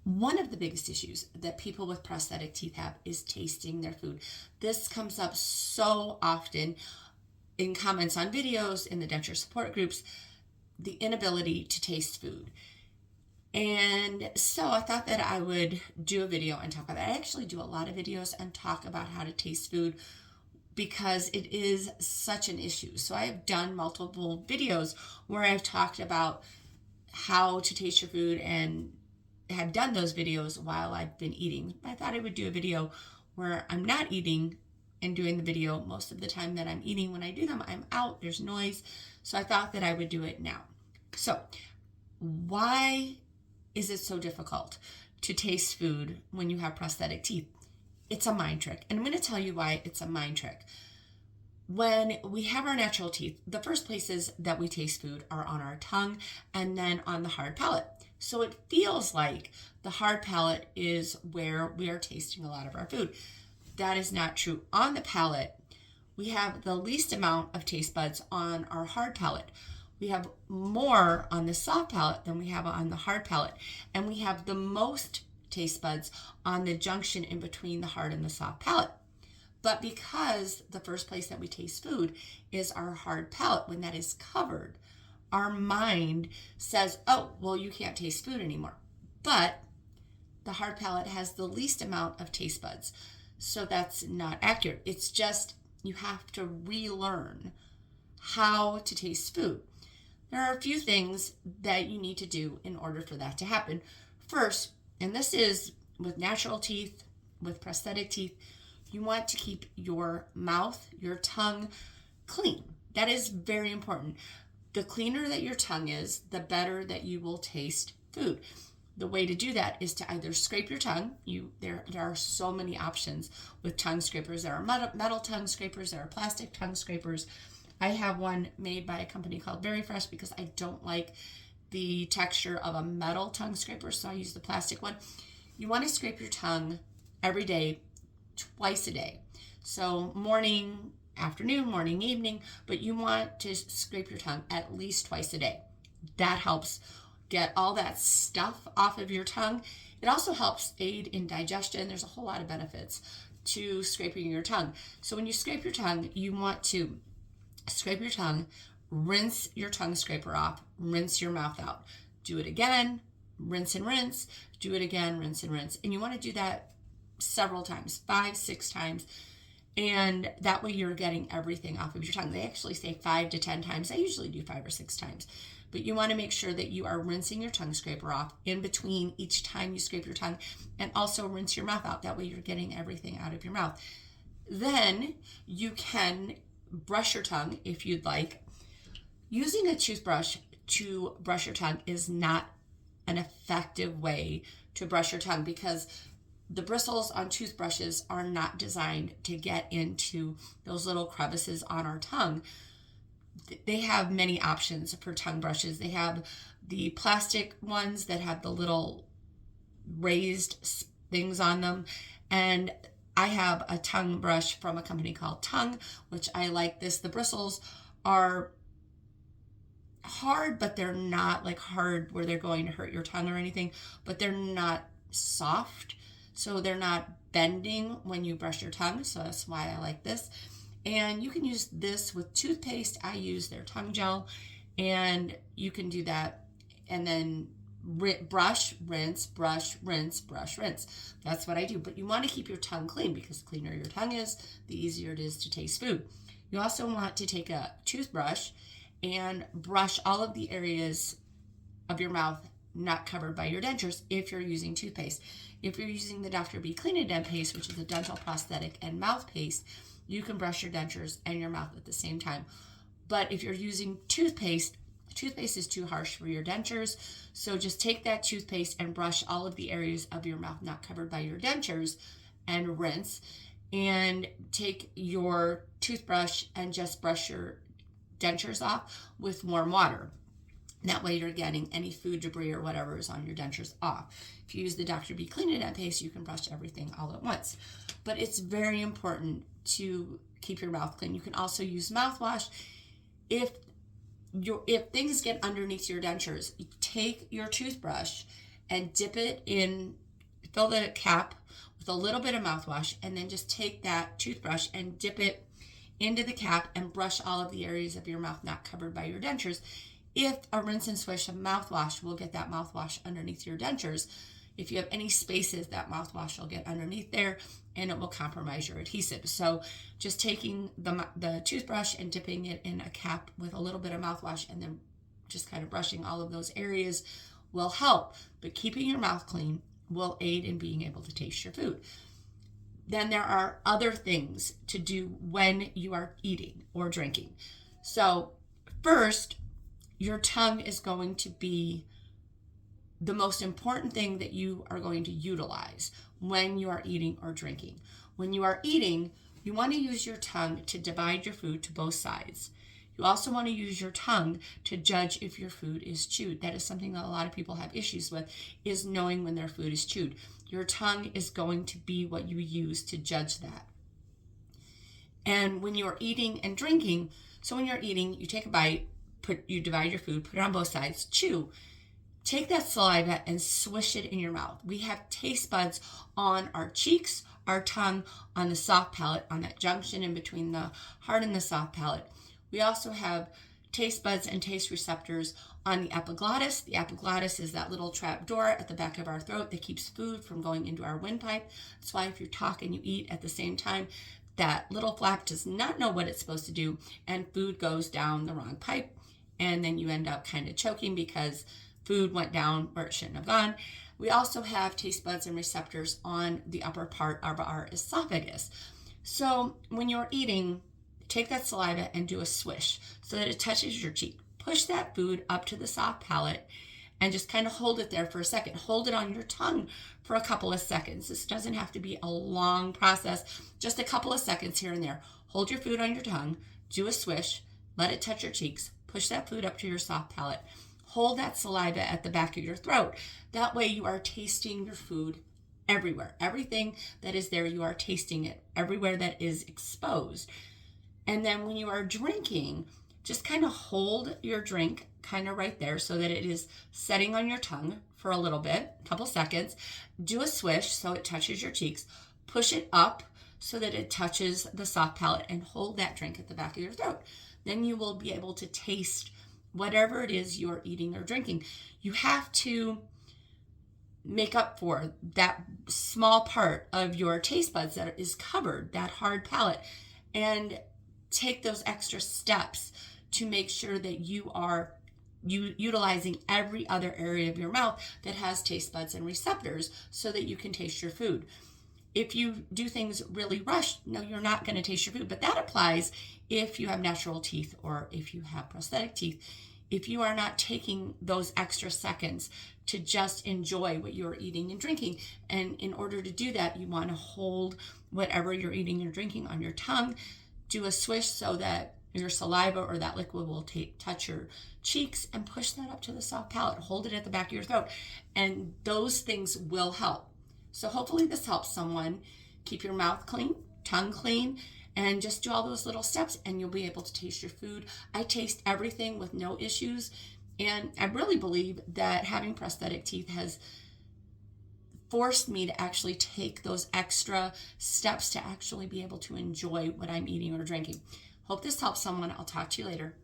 One of the biggest issues that people with prosthetic teeth have is tasting their food. This comes up so often in comments on videos, in the denture support groups, the inability to taste food. And so I thought that I would do a video and talk about that. I actually do a lot of videos and talk about how to taste food because it is such an issue. So I have done multiple videos where I've talked about how to taste your food and have done those videos while I've been eating. I thought I would do a video where I'm not eating and doing the video most of the time that I'm eating. When I do them, I'm out, there's noise. So I thought that I would do it now. So why is it so difficult to taste food when you have prosthetic teeth? It's a mind trick. And I'm going to tell you why it's a mind trick. When we have our natural teeth, the first places that we taste food are on our tongue and then on the hard palate. So it feels like the hard palate is where we are tasting a lot of our food. That is not true. On the palate, we have the least amount of taste buds on our hard palate. We have more on the soft palate than we have on the hard palate. And we have the most taste buds on the junction in between the hard and the soft palate. But because the first place that we taste food is our hard palate, when that is covered, our mind says, oh, well, you can't taste food anymore. But the hard palate has the least amount of taste buds. So that's not accurate. It's just you have to relearn how to taste food. There are a few things that you need to do in order for that to happen. First, and this is with natural teeth, with prosthetic teeth, you want to keep your mouth, your tongue clean. That is very important. The cleaner that your tongue is, the better that you will taste food. The way to do that is to either scrape your tongue. There are so many options with tongue scrapers. There are metal tongue scrapers. There are plastic tongue scrapers. I have one made by a company called Verifresh because I don't like the texture of a metal tongue scraper, so I use the plastic one. You want to scrape your tongue every day, twice a day. So morning, afternoon, morning, evening, but you want to scrape your tongue at least twice a day. That helps get all that stuff off of your tongue. It also helps aid in digestion. There's a whole lot of benefits to scraping your tongue. So when you scrape your tongue, you want to scrape your tongue, rinse your tongue scraper off, rinse your mouth out. Do it again, rinse and rinse, do it again, rinse and rinse. And you want to do that several times, 5-6 times. And that way you're getting everything off of your tongue. They actually say 5 to 10 times. I usually do 5 or 6 times. But you want to make sure that you are rinsing your tongue scraper off in between each time you scrape your tongue, and also rinse your mouth out. That way you're getting everything out of your mouth. Then you can brush your tongue if you'd like. Using a toothbrush to brush your tongue is not an effective way to brush your tongue because the bristles on toothbrushes are not designed to get into those little crevices on our tongue. They have many options for tongue brushes. They have the plastic ones that have the little raised things on them. And I have a tongue brush from a company called Tongue, which I like this. The bristles are hard, but they're not like hard where they're going to hurt your tongue or anything, but they're not soft. So they're not bending when you brush your tongue. So that's why I like this. And you can use this with toothpaste. I use their tongue gel, and you can do that. And then brush, rinse, brush, rinse, brush, rinse. That's what I do. But you want to keep your tongue clean because the cleaner your tongue is, the easier it is to taste food. You also want to take a toothbrush and brush all of the areas of your mouth not covered by your dentures if you're using toothpaste. If you're using the Dr. B Cleanadent paste, which is a dental prosthetic and mouth paste, you can brush your dentures and your mouth at the same time. But if you're using toothpaste is too harsh for your dentures. So just take that toothpaste and brush all of the areas of your mouth not covered by your dentures and rinse. And take your toothbrush and just brush your dentures off with warm water. That way you're getting any food debris or whatever is on your dentures off. If you use the Dr. B Cleanadent paste, you can brush everything all at once. But it's very important to keep your mouth clean. You can also use mouthwash. If things get underneath your dentures, take your toothbrush and dip it in, fill the cap with a little bit of mouthwash, and then just take that toothbrush and dip it into the cap and brush all of the areas of your mouth not covered by your dentures. If a rinse and swish of mouthwash will get that mouthwash underneath your dentures, if you have any spaces, that mouthwash will get underneath there and it will compromise your adhesive. So just taking the toothbrush and dipping it in a cap with a little bit of mouthwash and then just kind of brushing all of those areas will help. But keeping your mouth clean will aid in being able to taste your food. Then there are other things to do when you are eating or drinking. So first, your tongue is going to be the most important thing that you are going to utilize when you are eating or drinking. When you are eating, you want to use your tongue to divide your food to both sides. You also want to use your tongue to judge if your food is chewed. That is something that a lot of people have issues with, is knowing when their food is chewed. Your tongue is going to be what you use to judge that. And when you're eating and drinking, so when you're eating, you take a bite, you divide your food, put it on both sides, chew. Take that saliva and swish it in your mouth. We have taste buds on our cheeks, our tongue, on the soft palate, on that junction in between the hard and the soft palate. We also have taste buds and taste receptors on the epiglottis. The epiglottis is that little trap door at the back of our throat that keeps food from going into our windpipe. That's why if you talk and you eat at the same time, that little flap does not know what it's supposed to do, and food goes down the wrong pipe, and then you end up kind of choking because food went down where it shouldn't have gone. We also have taste buds and receptors on the upper part of our esophagus. So when you're eating, take that saliva and do a swish so that it touches your cheek. Push that food up to the soft palate and just kind of hold it there for a second. Hold it on your tongue for a couple of seconds. This doesn't have to be a long process, just a couple of seconds here and there. Hold your food on your tongue, do a swish, let it touch your cheeks, push that food up to your soft palate. Hold that saliva at the back of your throat. That way you are tasting your food everywhere. Everything that is there, you are tasting it everywhere that is exposed. And then when you are drinking, just kind of hold your drink kind of right there so that it is setting on your tongue for a little bit, a couple seconds. Do a swish so it touches your cheeks. Push it up so that it touches the soft palate, and hold that drink at the back of your throat. Then you will be able to taste whatever it is you're eating or drinking. You have to make up for that small part of your taste buds that is covered, that hard palate, and take those extra steps to make sure that you are utilizing every other area of your mouth that has taste buds and receptors so that you can taste your food. If you do things really rushed, no, you're not going to taste your food. But that applies if you have natural teeth or if you have prosthetic teeth. If you are not taking those extra seconds to just enjoy what you're eating and drinking. And in order to do that, you want to hold whatever you're eating and drinking on your tongue. Do a swish so that your saliva or that liquid will touch your cheeks, and push that up to the soft palate. Hold it at the back of your throat. And those things will help. So hopefully this helps someone keep your mouth clean, tongue clean, and just do all those little steps and you'll be able to taste your food. I taste everything with no issues. And I really believe that having prosthetic teeth has forced me to actually take those extra steps to actually be able to enjoy what I'm eating or drinking. Hope this helps someone. I'll talk to you later.